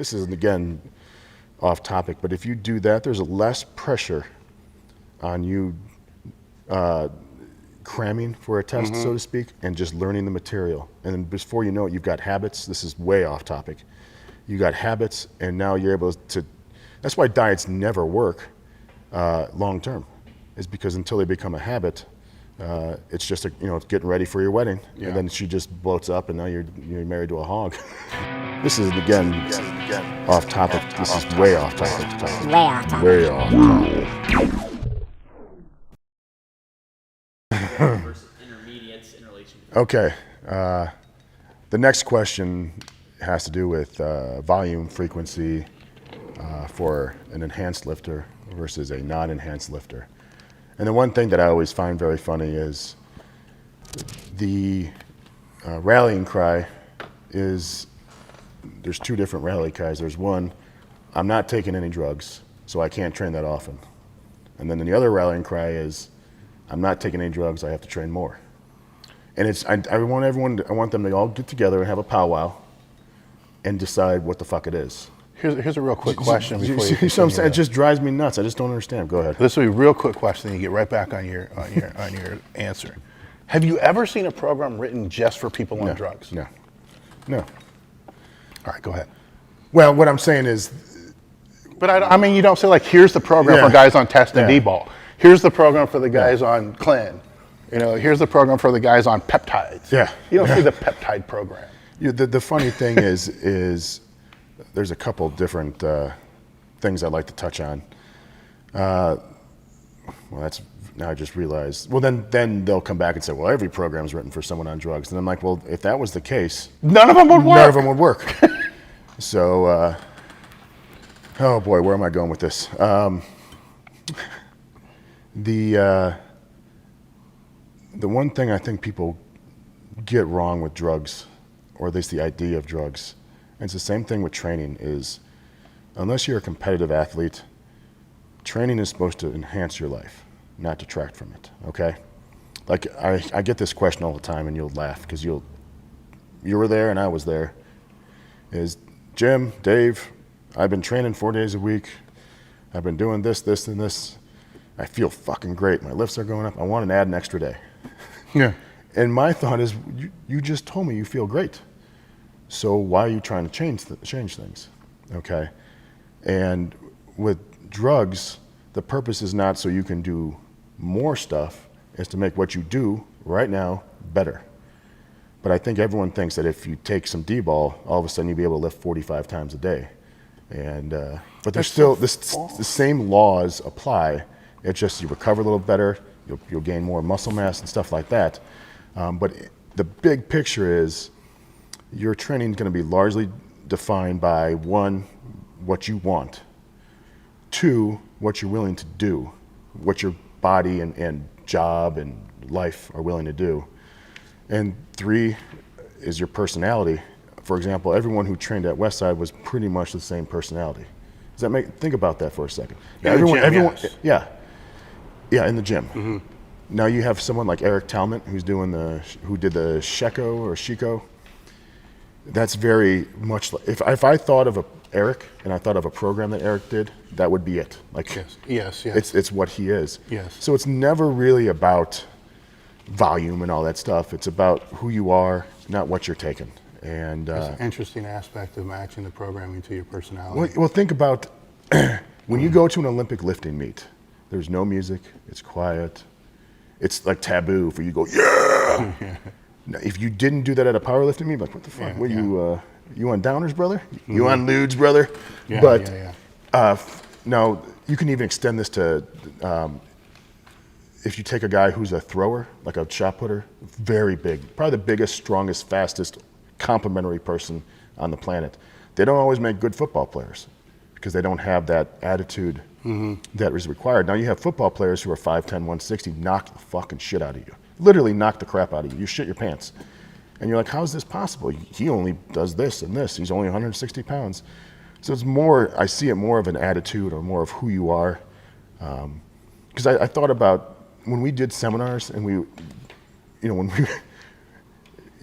this is, again, off topic, but if you do that, there's less pressure on you cramming for a test, so to speak, and just learning the material. And then before you know it, you've got habits. This is way off topic. You got habits, and now you're able to, that's why diets never work long term, is because until they become a habit, it's just it's getting ready for your wedding, and then she just bloats up, and now you're married to a hog. This is again off topic. This is way off topic. Way off topic. Way off topic. Versus intermediates in relation to Okay. The next question has to do with volume, frequency for an enhanced lifter versus a non-enhanced lifter. And the one thing that I always find very funny is the rallying cry is, there's two different rally cries. There's one, I'm not taking any drugs, so I can't train that often. And then the other rallying cry is, I'm not taking any drugs, I have to train more. And it's, I want them to all get together and have a powwow and decide what the fuck it is. Here's a real quick question before you see what I'm saying? It just drives me nuts. I just don't understand. Go ahead. This will be a real quick question, and you get right back on your answer. Have you ever seen a program written just for people on drugs? No. No. All right, go ahead. Well, what I'm saying is, but I mean, you don't say like, here's the program for guys on test and D-ball. Here's the program for the guys on clean. Here's the program for the guys on peptides. Yeah. You don't see the peptide program. The funny thing is there's a couple different things I'd like to touch on. Well, that's, now I just realized, well, then they'll come back and say, well, every program's written for someone on drugs. And I'm like, well, if that was the case, none of them would work. None of them would work. So, oh boy, where am I going with this? The one thing I think people get wrong with drugs, or at least the idea of drugs, and it's the same thing with training, is unless you're a competitive athlete, training is supposed to enhance your life, not detract from it, okay? Like, I get this question all the time, and you'll laugh, because you were there and I was there, is, Jim, Dave, I've been training 4 days a week, I've been doing this, this, and this, I feel fucking great, my lifts are going up, I want to add an extra day. Yeah. And my thought is, you just told me you feel great. So why are you trying to change things, okay? And with drugs, the purpose is not so you can do more stuff, it's to make what you do right now better. But I think everyone thinks that if you take some D-ball, all of a sudden you'll be able to lift 45 times a day. And but there's still, the same laws apply. It's just you recover a little better, you'll gain more muscle mass and stuff like that. But the big picture is, your training is going to be largely defined by, one, what you want, two, what you're willing to do, what your body and job and life are willing to do, and three is your personality. For example, everyone who trained at Westside was pretty much the same personality. Does that think about that for a second? Yeah, everyone, yes. Yeah, in the gym. Mm-hmm. Now you have someone like Eric Talmant who did the Sheco or Chico. That's very much like, if I thought of Eric and I thought of a program that Eric did, that would be it. Like, yes. It's what he is. Yes. So it's never really about volume and all that stuff. It's about who you are, not what you're taking. And it's an interesting aspect of matching the programming to your personality. Well, think about when you go to an Olympic lifting meet. There's no music. It's quiet. It's like taboo for you to go, yeah. Now, if you didn't do that at a powerlifting meet, like, what the fuck? You on downers, brother? You on nudes, brother? Yeah, but now you can even extend this to if you take a guy who's a thrower, like a shot putter, very big, probably the biggest, strongest, fastest, complimentary person on the planet. They don't always make good football players because they don't have that attitude that is required. Now you have football players who are 5'10", 160, knock the fucking shit out of you. Literally knock the crap out of you. You shit your pants. And you're like, how is this possible? He only does this and this. He's only 160 pounds. So it's more, I see it more of an attitude or more of who you are. Because I thought about when we did seminars and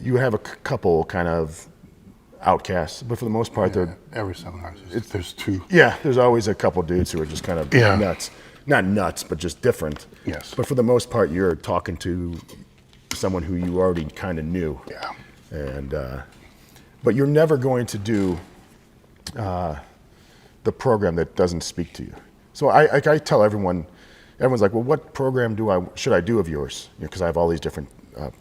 you have a couple kind of outcasts, but for the most part, they're Every seminar, there's two. yeah. There's always a couple dudes who are just kind of Yeah. nuts, not nuts, but just different. Yes. But for the most part, you're talking to someone who you already kind of knew. Yeah. And but you're never going to do the program that doesn't speak to you. So I tell everyone, everyone's like, well, what program should I do of yours? Because I have all these different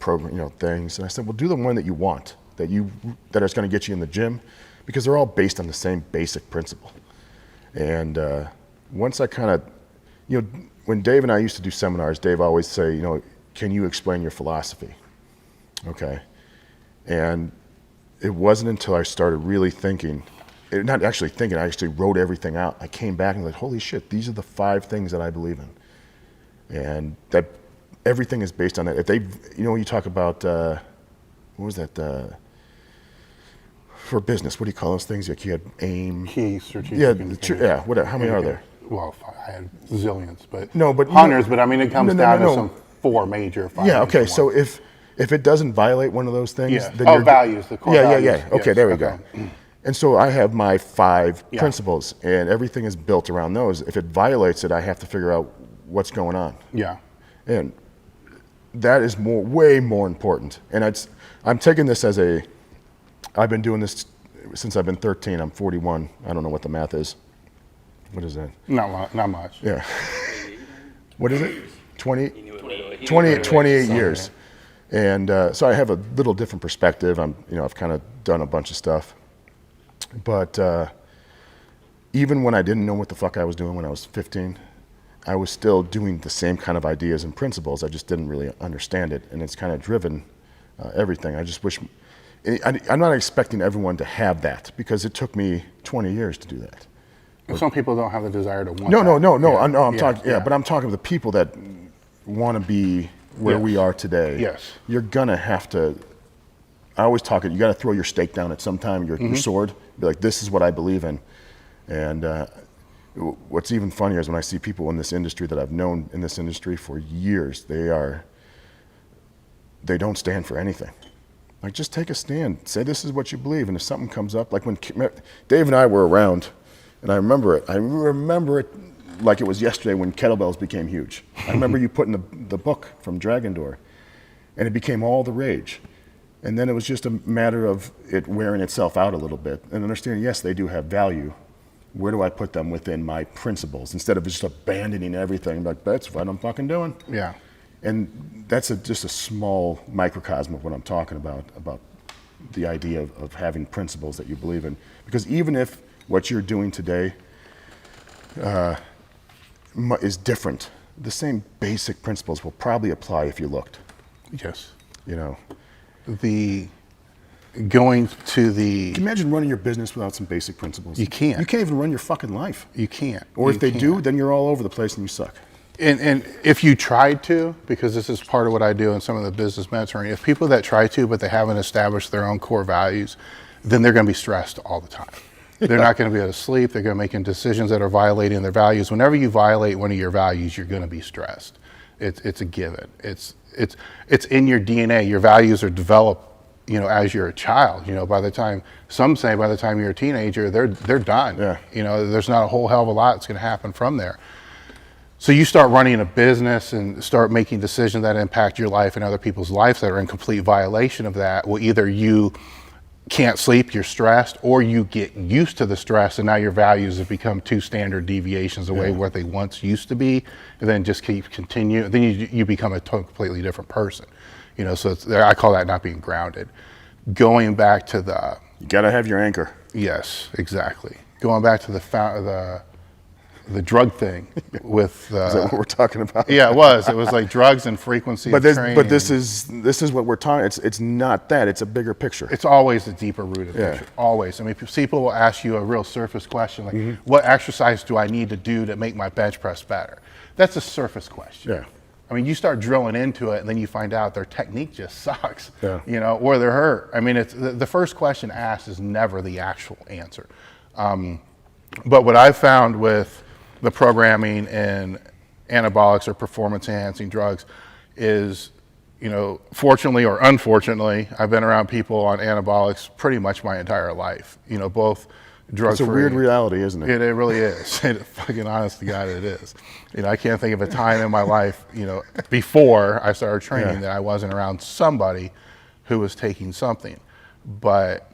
program things. And I said, well, do the one that you want, that is going to get you in the gym, because they're all based on the same basic principle. And once I kind of, when Dave and I used to do seminars, Dave always say, can you explain your philosophy? Okay. And it wasn't until I started really thinking, not actually thinking, I actually wrote everything out. I came back and was like, holy shit, these are the 5 things that I believe in. And that everything is based on that. If they, when you talk about, what was that, for business, what do you call those things? Like you had AIM. Key strategic. Yeah, whatever. How many are there? Well, I had zillions, but No, but hundreds. But I mean, it comes down to no. some 4 major. 5 Yeah. Okay. major So ones. if it doesn't violate one of those things, Yeah. then Oh, values, the core values. Yeah. Okay, Yes, there we okay. go. And so I have my 5 Yeah. principles, and everything is built around those. If it violates it, I have to figure out what's going on. Yeah. And that is way more important. And I'm taking this as I've been doing this since I've been 13. I'm 41. I don't know what the math is. What is that? Not much. Yeah. What is it? 20? 28. 28 years. And so I have a little different perspective. I've kind of done a bunch of stuff. But even when I didn't know what the fuck I was doing when I was 15, I was still doing the same kind of ideas and principles. I just didn't really understand it. And it's kind of driven everything. I just wish, I'm not expecting everyone to have that, because it took me 20 years to do that. Some people don't have the desire to want. No. Yeah. I'm talking. Yeah, but I'm talking to the people that want to be where Yes. we are today. Yes. You're gonna have to. I always talk it. You got to throw your stake down at some time. Your sword. Be like, this is what I believe in. And what's even funnier is when I see people in this industry that I've known in this industry for years. They don't stand for anything. Like, just take a stand. Say this is what you believe. And if something comes up, like when Dave and I were around. And I remember it. I remember it like it was yesterday when kettlebells became huge. I remember you putting the book from Dragon Door, and it became all the rage. And then it was just a matter of it wearing itself out a little bit and understanding, yes, they do have value. Where do I put them within my principles, instead of just abandoning everything? Like, that's what I'm fucking doing. Yeah. And that's just a small microcosm of what I'm talking about the idea of having principles that you believe in. Because even if what you're doing today is different, the same basic principles will probably apply if you looked. Yes. Can Going to the. you imagine running your business without some basic principles? You can't. You can't even run your fucking life. You can't. Or You if they can't. do, then you're all over the place and you suck. And if you tried to, because this is part of what I do in some of the business mentoring, if people that try to, but they haven't established their own core values, then they're going to be stressed all the time. They're not going to be able to sleep. They're going to be making decisions that are violating their values. Whenever you violate one of your values, you're going to be stressed. It's a given. It's in your DNA. Your values are developed, as you're a child. By the time you're a teenager, they're done. Yeah. There's not a whole hell of a lot that's going to happen from there. So you start running a business and start making decisions that impact your life and other people's lives that are in complete violation of that. Well, either you can't sleep, you're stressed, or you get used to the stress and now your values have become 2 standard deviations away what they once used to be, and then just continue. Then you become a completely different person. So I call that not being grounded. Going back to You gotta have your anchor. yes, exactly. Going back to the drug thing with Is that what we're talking about? yeah, it was like drugs and frequency But of training. this is what we're talking. It's not that. It's a bigger picture. It's always a deeper rooted Yeah. picture. Always. I mean, people will ask you a real surface question like, what exercise do I need to do to make my bench press better? That's a surface question. Yeah. I mean, you start drilling into it and then you find out their technique just sucks, Yeah. or they're hurt. I mean, it's the first question asked is never the actual answer. But what I've found with the programming in anabolics or performance enhancing drugs is fortunately or unfortunately, I've been around people on anabolics pretty much my entire life. Both drug-free. It's a weird reality, isn't it? It really is. Fucking honest to God, it is. I can't think of a time in my life, before I started training that I wasn't around somebody who was taking something. But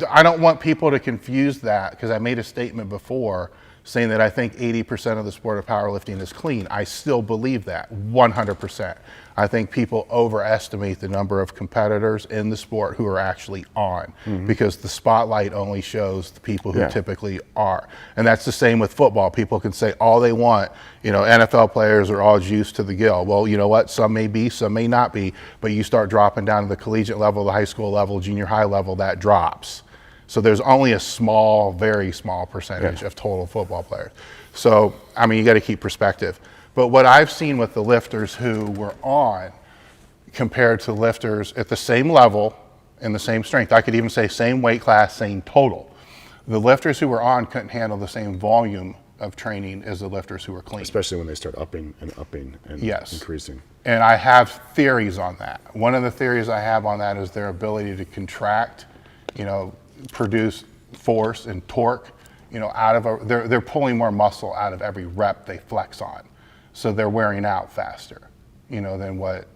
I don't want people to confuse that, because I made a statement before saying that I think 80% of the sport of powerlifting is clean. I still believe that 100%. I think people overestimate the number of competitors in the sport who are actually on, because the spotlight only shows the people who typically are. And that's the same with football. People can say all they want, NFL players are all juiced to the gill. Well, you know what? Some may be, some may not be, but you start dropping down to the collegiate level, the high school level, junior high level, that drops. So there's only a small, very small percentage of total football players. So, you got to keep perspective. But what I've seen with the lifters who were on compared to lifters at the same level and the same strength, I could even say same weight class, same total. The lifters who were on couldn't handle the same volume of training as the lifters who were clean. Especially when they start upping and increasing. And I have theories on that. One of the theories I have on that is their ability to contract, produce force and torque, out of they're pulling more muscle out of every rep they flex on. So they're wearing out faster, than what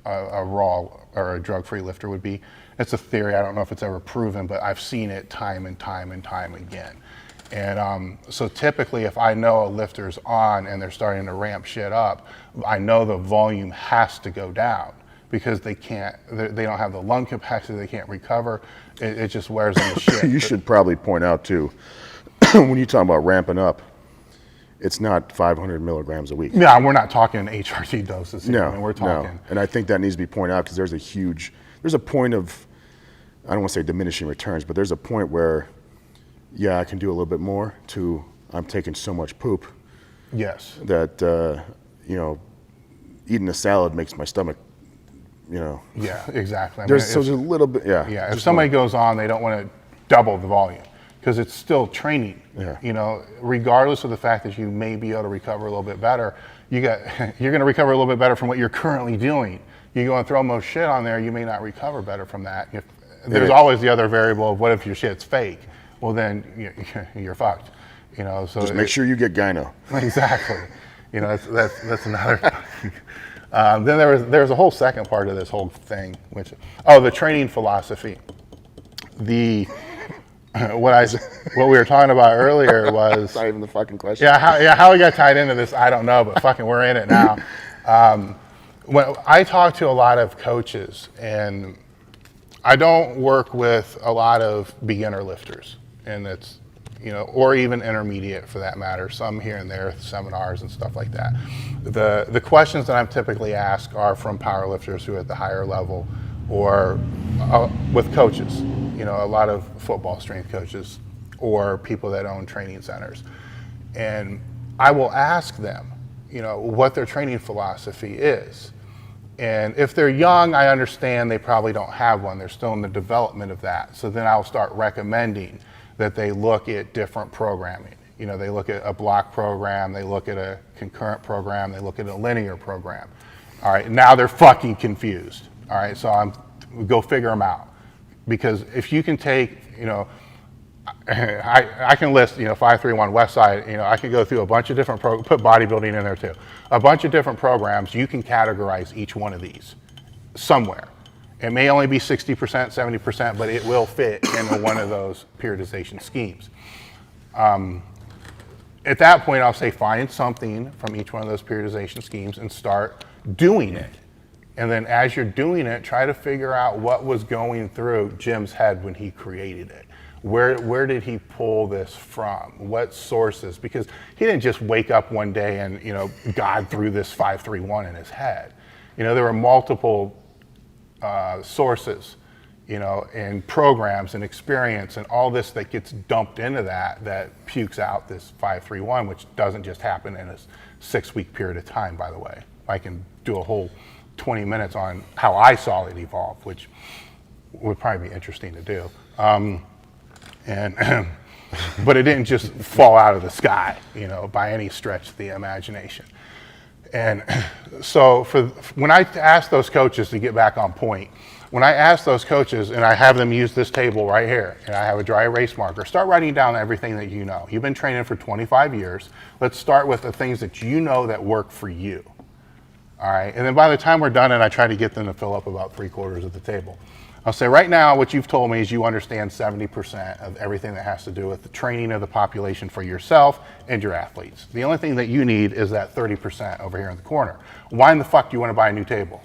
a raw or a drug-free lifter would be. It's a theory. I don't know if it's ever proven, but I've seen it time and time and time again. And so typically, if I know a lifter's on and they're starting to ramp shit up, I know the volume has to go down, because they don't have the lung capacity, they can't recover. It just wears them to shit. You should probably point out too, when you talk about ramping up, it's not 500 milligrams a week. No, we're not talking HRT doses here. No, we're talking. No. And I think that needs to be pointed out, because there's a point of, I don't want to say diminishing returns, but there's a point where, I can do a little bit more to, I'm taking so much poop. Yes. That, eating a salad makes my stomach, Yeah, exactly. There's a little bit, Yeah, if somebody goes on, they don't want to double the volume, because it's still training. Regardless of the fact that you may be able to recover a little bit better, you're going to recover a little bit better from what you're currently doing. You go and throw most shit on there, you may not recover better from that. There's always the other variable of, what if your shit's fake? Well, then you're fucked. So just make sure you get gyno. Exactly. That's another. Then there's a whole second part of this whole thing, which the training philosophy. What we were talking about earlier was That's not even the fucking question. How we got tied into this, I don't know, but fucking we're in it now. When I talk to a lot of coaches, and I don't work with a lot of beginner lifters, and it's or even intermediate for that matter, some here and there, seminars and stuff like that. The questions that I'm typically asked are from powerlifters who are at the higher level, or with coaches, a lot of football strength coaches or people that own training centers. And I will ask them, what their training philosophy is. And if they're young, I understand they probably don't have one. They're still in the development of that. So then I'll start recommending that they look at different programming. They look at a block program, they look at a concurrent program, they look at a linear program. All right, now they're fucking confused. All right, so go figure them out. Because if you can take, I can list, 531 West Side, I can go through a bunch of different put bodybuilding in there too. A bunch of different programs, you can categorize each one of these somewhere. It may only be 60%, 70%, but it will fit into one of those periodization schemes. At that point, I'll say find something from each one of those periodization schemes and start doing it. And then as you're doing it, try to figure out what was going through Jim's head when he created it. Where did he pull this from? What sources? Because he didn't just wake up one day and, God threw this 531 in his head. There were multiple sources, and programs and experience and all this that gets dumped into that pukes out this 531, which doesn't just happen in a 6-week period of time, by the way. I can do a whole 20 minutes on how I saw it evolve, which would probably be interesting to do. But it didn't just fall out of the sky, by any stretch of the imagination. And so when I ask those coaches to get back on point, when I ask those coaches and I have them use this table right here, and I have a dry erase marker, start writing down everything that you know. You've been training for 25 years. Let's start with the things that you know that work for you. All right, and then by the time we're done, and I try to get them to fill up about 3/4 of the table, I'll say, right now, what you've told me is you understand 70% of everything that has to do with the training of the population for yourself and your athletes. The only thing that you need is that 30% over here in the corner. Why in the fuck do you want to buy a new table?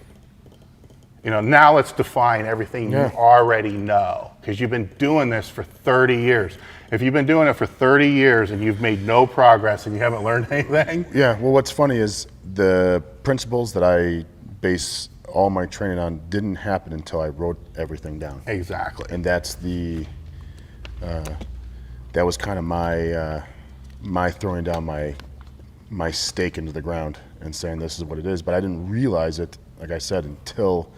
You know, now let's define everything you already know, because you've been doing this for 30 years. If you've been doing it for 30 years and you've made no progress and you haven't learned anything. Yeah, well, what's funny is the principles that I base all my training on didn't happen until I wrote everything down. Exactly. And that's that was kind of my throwing down my stake into the ground and saying this is what it is. But I didn't realize it, like I said, until,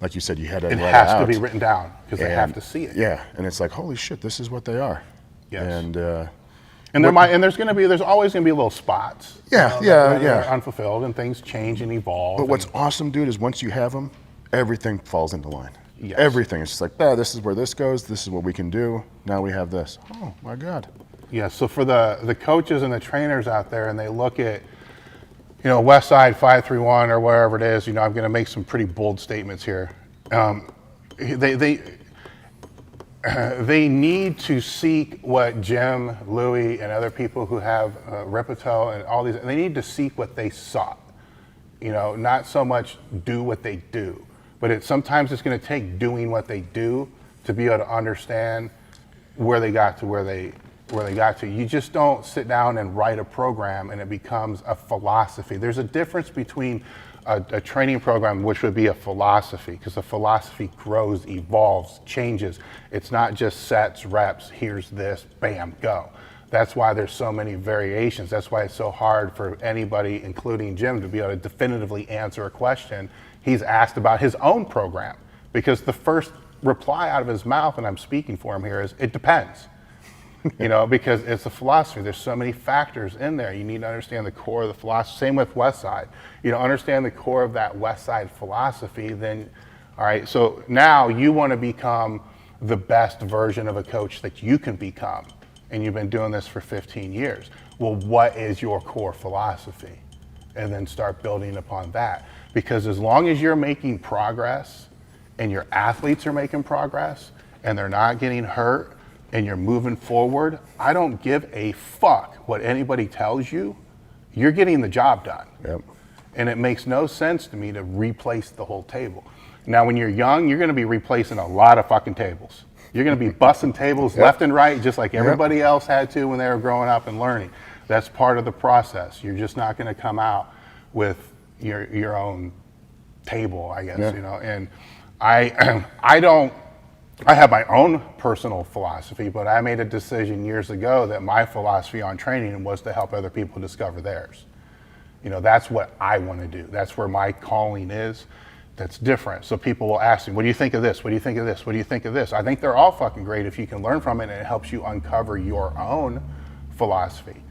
like you said, you had to It write has it out. to be written down because they have to see it. Yeah, and it's like, holy shit, this is what they are. Yes. And there's always gonna be little spots. Yeah, that yeah. are unfulfilled, and things change and evolve. But what's awesome, dude, is once you have them, everything falls into line. Yes. Everything. It's just like, this is where this goes. This is what we can do. Now we have this. Oh my God. Yeah. So for the coaches and the trainers out there, and they look at, West Side 531 or wherever it is, I'm going to make some pretty bold statements here. They need to seek what Jim, Louie, and other people who have Rippetoe and all these, they need to seek what they sought. Not so much do what they do, but sometimes it's going to take doing what they do to be able to understand where they got to where they got to. You just don't sit down and write a program and it becomes a philosophy. There's a difference between a training program, which would be a philosophy, because a philosophy grows, evolves, changes. It's not just sets, reps, here's this, bam, go. That's why there's so many variations. That's why it's so hard for anybody, including Jim, to be able to definitively answer a question he's asked about his own program. Because the first reply out of his mouth, and I'm speaking for him here, is, it depends. Because it's a philosophy. There's so many factors in there. You need to understand the core of the philosophy. Same with West Side. Understand the core of that West Side philosophy, then, all right, so now you want to become the best version of a coach that you can become. And you've been doing this for 15 years. Well, what is your core philosophy? And then start building upon that. Because as long as you're making progress and your athletes are making progress and they're not getting hurt, and you're moving forward, I don't give a fuck what anybody tells you. You're getting the job done. Yep. And it makes no sense to me to replace the whole table. Now, when you're young, you're gonna be replacing a lot of fucking tables. You're gonna be busting tables left and right, just like everybody else had to when they were growing up and learning. That's part of the process. You're just not gonna come out with your own table, I guess, And I have my own personal philosophy, but I made a decision years ago that my philosophy on training was to help other people discover theirs. That's what I want to do. That's where my calling is. That's different. So people will ask me, what do you think of this? What do you think of this? What do you think of this? I think they're all fucking great if you can learn from it and it helps you uncover your own philosophy.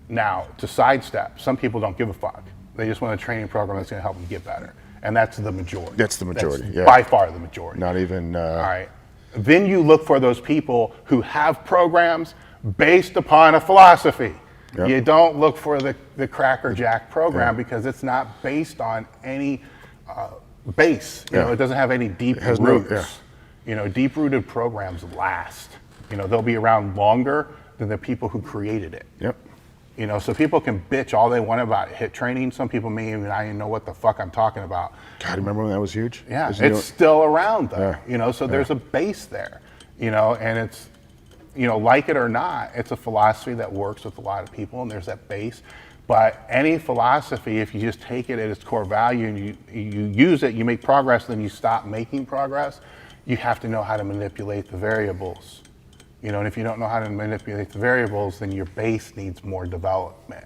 Now, to sidestep, some people don't give a fuck. They just want a training program that's going to help them get better. And that's the majority. That's the majority, yeah. By far the majority. Not even. All right. Then you look for those people who have programs based upon a philosophy. Yep. You don't look for the Cracker Jack program because it's not based on any base. It doesn't have any deep roots. Deep-rooted programs last. They'll be around longer than the people who created it. Yep. So people can bitch all they want about HIIT training. Some people may even not even know what the fuck I'm talking about. God, remember when that was huge? Yeah, it's still around though. So there's a base there. And it's, like it or not, it's a philosophy that works with a lot of people, and there's that base. But any philosophy, if you just take it at its core value and you use it, you make progress, then you stop making progress, you have to know how to manipulate the variables. And if you don't know how to manipulate the variables, then your base needs more development.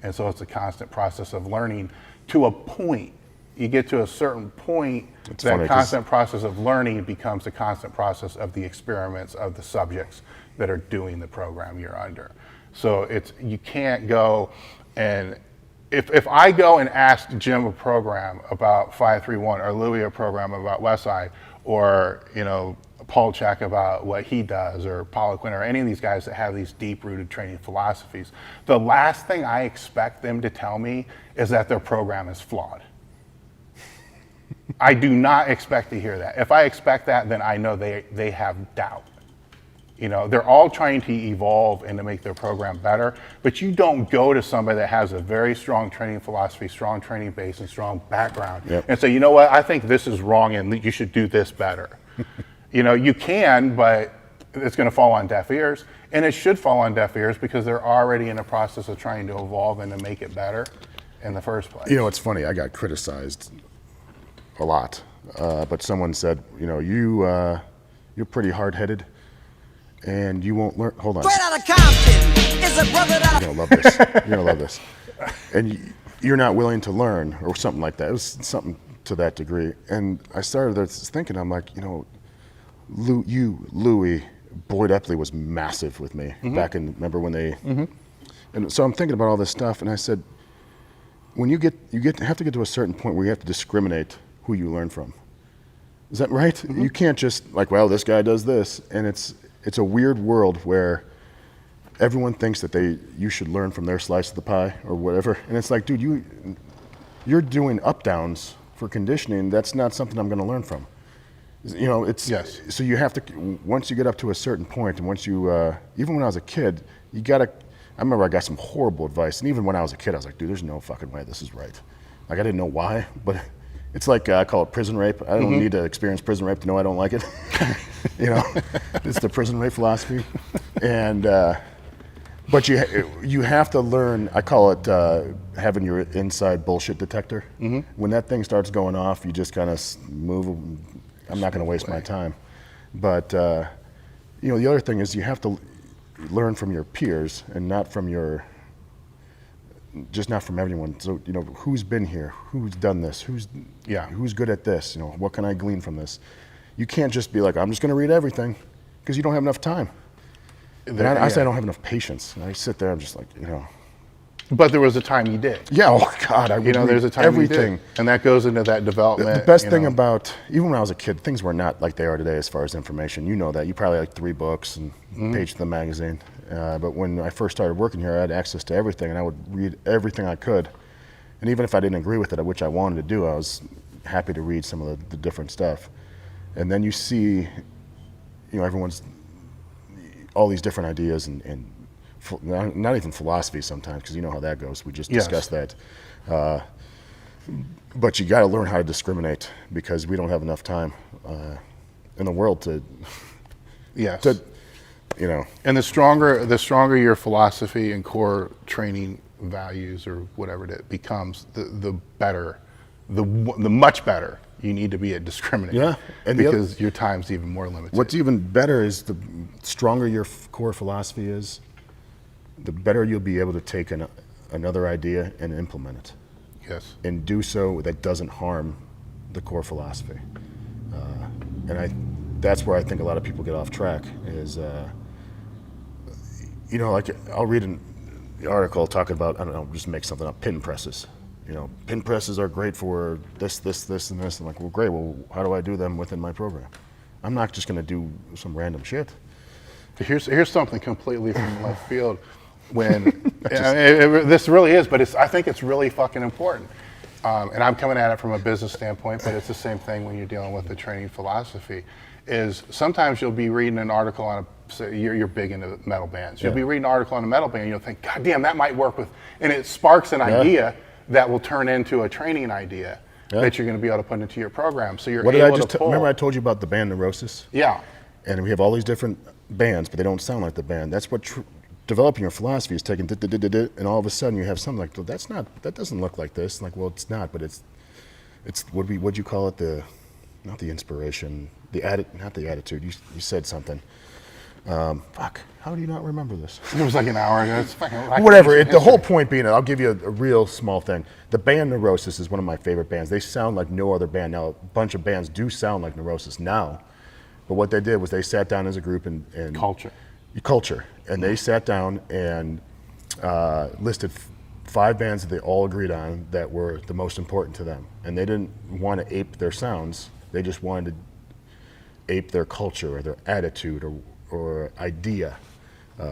And so it's a constant process of learning to a point. You get to a certain point, that constant process of learning becomes a constant process of the experiments of the subjects that are doing the program you're under. So you can't go and if I go and ask Jim a program about 531 or Louis a program about Westside, or Paul Check about what he does, or Paulo Quinn, or any of these guys that have these deep-rooted training philosophies, the last thing I expect them to tell me is that their program is flawed. I do not expect to hear that. If I expect that, then I know they have doubt. They're all trying to evolve and to make their program better, but you don't go to somebody that has a very strong training philosophy, strong training base, and strong background and say, you know what, I think this is wrong and you should do this better. You can, but it's going to fall on deaf ears, and it should fall on deaf ears because they're already in the process of trying to evolve and to make it better in the first place. It's funny. I got criticized a lot, but someone said, you're pretty hard-headed, and you won't learn. Hold on. Straight out of Compton is a brother that You're gonna love this. You're gonna love this. And you're not willing to learn, or something like that. It was something to that degree. And I started thinking, I'm like, Louis, Boyd Epley was massive with me back in. Remember when they? And so I'm thinking about all this stuff, and I said, when you have to get to a certain point where you have to discriminate who you learn from. Is that right? You can't just this guy does this, and it's a weird world where everyone thinks that you should learn from their slice of the pie or whatever. And it's like, dude, you're doing up downs for conditioning. That's not something I'm going to learn from. Yes. So you have to, once you get up to a certain point, and once you, even when I was a kid, I remember I got some horrible advice. And even when I was a kid, I was like, dude, there's no fucking way this is right. I didn't know why, but it's like, I call it prison rape. I don't need to experience prison rape to know I don't like it. It's the prison rape philosophy. And, but you have to learn, I call it having your inside bullshit detector. When that thing starts going off, you just kind of move. I'm not going to waste my time. But, the other thing is you have to learn from your peers and not from not from everyone. So, who's been here, who's done this, who's good at this, what can I glean from this? You can't just be like, I'm just going to read everything, because you don't have enough time. I say I don't have enough patience. And I sit there, I'm just like, But there was a time you did. Yeah, oh God, I would read there's a time everything. you did. And that goes into that development. The best thing about, even when I was a kid, things were not like they are today as far as information. You know that. You probably had 3 books and page of the magazine. But when I first started working here, I had access to everything, and I would read everything I could. And even if I didn't agree with it, which I wanted to do, I was happy to read some of the different stuff. And then you see, everyone's, all these different ideas and not even philosophy sometimes, because you know how that goes. We just discussed that. But you got to learn how to discriminate, because we don't have enough time in the world to. Yes. And the stronger your philosophy and core training values, or whatever it becomes, the better, the much better you need to be at discriminating. Yeah, and because your time's even more limited. What's even better is the stronger your core philosophy is, the better you'll be able to take another idea and implement it. Yes. And do so that doesn't harm the core philosophy. That's where I think a lot of people get off track is, I'll read an article talking about, I don't know, just make something up, pin presses. Pin presses are great for this, and this. I'm like, well, great. Well, how do I do them within my program? I'm not just going to do some random shit. Here's something completely from left field. When this really is, but I think it's really fucking important. And I'm coming at it from a business standpoint, but it's the same thing when you're dealing with the training philosophy. Is sometimes you'll be reading an article on you're big into metal bands. You'll be reading an article on a metal band, and you'll think, God damn, that might work and it sparks an idea that will turn into a training idea that you're going to be able to put into your program. So you're able to pull. Remember I told you about the band Neurosis? Yeah. And we have all these different bands, but they don't sound like the band. That's what developing your philosophy is taking and all of a sudden you have something like, that doesn't look like this. Like, well, it's not, but it's what'd you call it? Not the inspiration, not the attitude. You said something. Fuck, how do you not remember this? It was like an hour ago. It's fucking whatever. The whole point being, I'll give you a real small thing. The band Neurosis is one of my favorite bands. They sound like no other band. Now, a bunch of bands do sound like Neurosis now, but what they did was they sat down as a group and Culture. And they sat down and listed 5 bands that they all agreed on that were the most important to them. And they didn't want to ape their sounds. They just wanted to ape their culture or their attitude or idea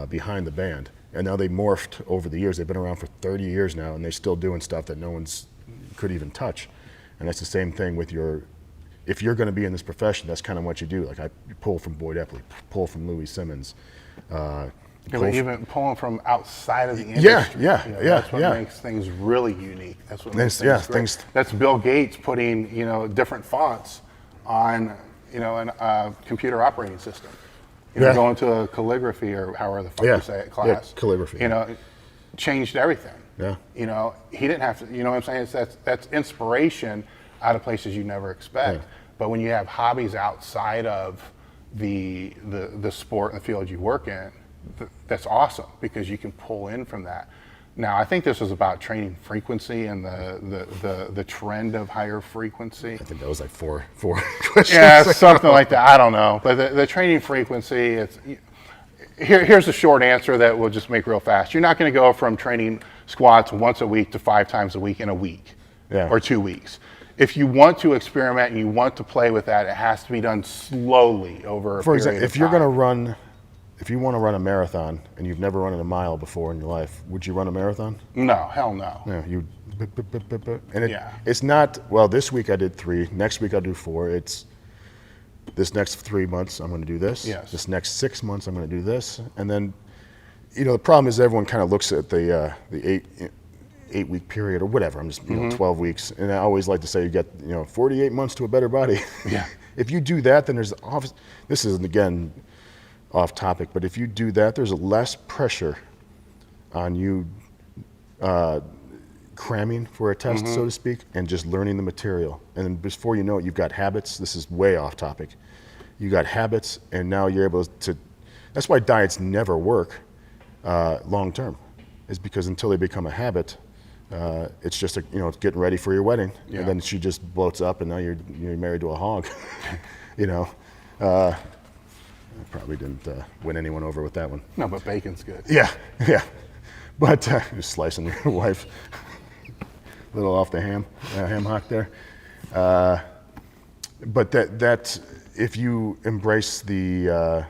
behind the band. And now they morphed over the years. They've been around for 30 years now, and they're still doing stuff that no one's could even touch. And that's the same thing with if you're going to be in this profession, that's kind of what you do. Like I pull from Boyd Epley, pull from Louis Simmons. Even pulling from outside of the industry. That's what makes things really unique. That's what makes things great. That's Bill Gates putting, different fonts on, a computer operating system. Going to a calligraphy or however the fuck you say it class. Yeah, calligraphy. It changed everything. Yeah. He didn't have to, what I'm saying? That's inspiration out of places you never expect. Yeah. But when you have hobbies outside of the sport and the field you work in, that's awesome because you can pull in from that. Now, I think this was about training frequency and the trend of higher frequency. I think that was like four questions. Yeah, something like that. I don't know. But the training frequency, here's the short answer that we'll just make real fast. You're not going to go from training squats once a week to 5 times a week in a week or 2 weeks. If you want to experiment and you want to play with that, it has to be done slowly over a period of time. For example, if you want to run a marathon and you've never run a mile before in your life, would you run a marathon? No, hell no. No, it's not, well, this week I did 3, next week I'll do 4. It's this next 3 months I'm going to do this. Yes. This next 6 months I'm going to do this. And then, the problem is everyone kind of looks at the 8-week period or whatever. I'm just 12 weeks, and I always like to say you get 48 months to a better body. Yeah. If you do that, then this isn't again off topic, but if you do that, there's less pressure on you cramming for a test, so to speak, and just learning the material. And then before you know it, you've got habits. This is way off topic. You got habits, and now you're able to. That's why diets never work long term, is because until they become a habit. It's just it's getting ready for your wedding, and then she just bloats up, and now you're married to a hog. I probably didn't win anyone over with that one. No, but bacon's good. Yeah. But just slicing your wife a little off the ham hock there. But that if you embrace and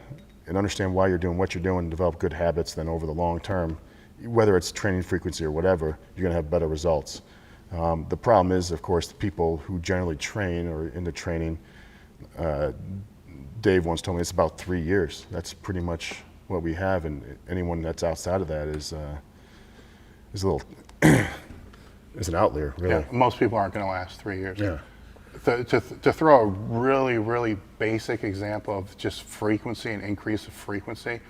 understand why you're doing what you're doing, and develop good habits, then over the long term, whether it's training frequency or whatever, you're going to have better results. The problem is, of course, the people who generally train or into training, Dave once told me it's about 3 years. That's pretty much what we have, and anyone that's outside of that is a little is an outlier, really. Yeah, most people aren't going to last 3 years. Yeah. To throw a really, really basic example of just frequency and increase of frequency,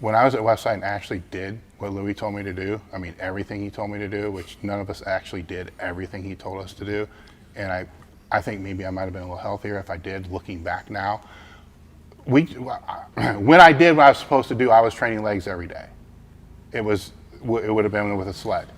when I was at Westside and actually did what Louis told me to do, everything he told me to do, which none of us actually did everything he told us to do, and I think maybe I might have been a little healthier if I did, looking back now. When I did what I was supposed to do, I was training legs every day. It would have been with a sled.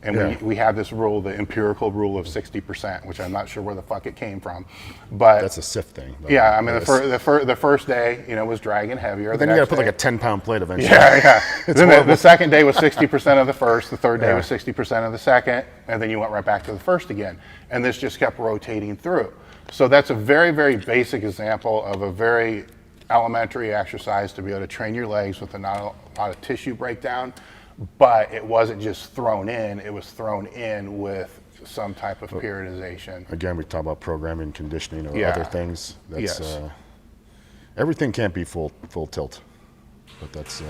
And we have this rule, the empirical rule of 60%, which I'm not sure where the fuck it came from, but that's a SIF thing. Yeah, the first day, was dragging heavier. But then you got to put like a 10-pound plate eventually. Yeah. Then the second day was 60% of the first, the third day was 60% of the second, and then you went right back to the first again. And this just kept rotating through. So that's a very, very basic example of a very elementary exercise to be able to train your legs with not a lot of tissue breakdown. But it wasn't just thrown in, it was thrown in with some type of periodization. Again, we talk about programming, conditioning, or other things. That's, everything can't be full tilt, but that's,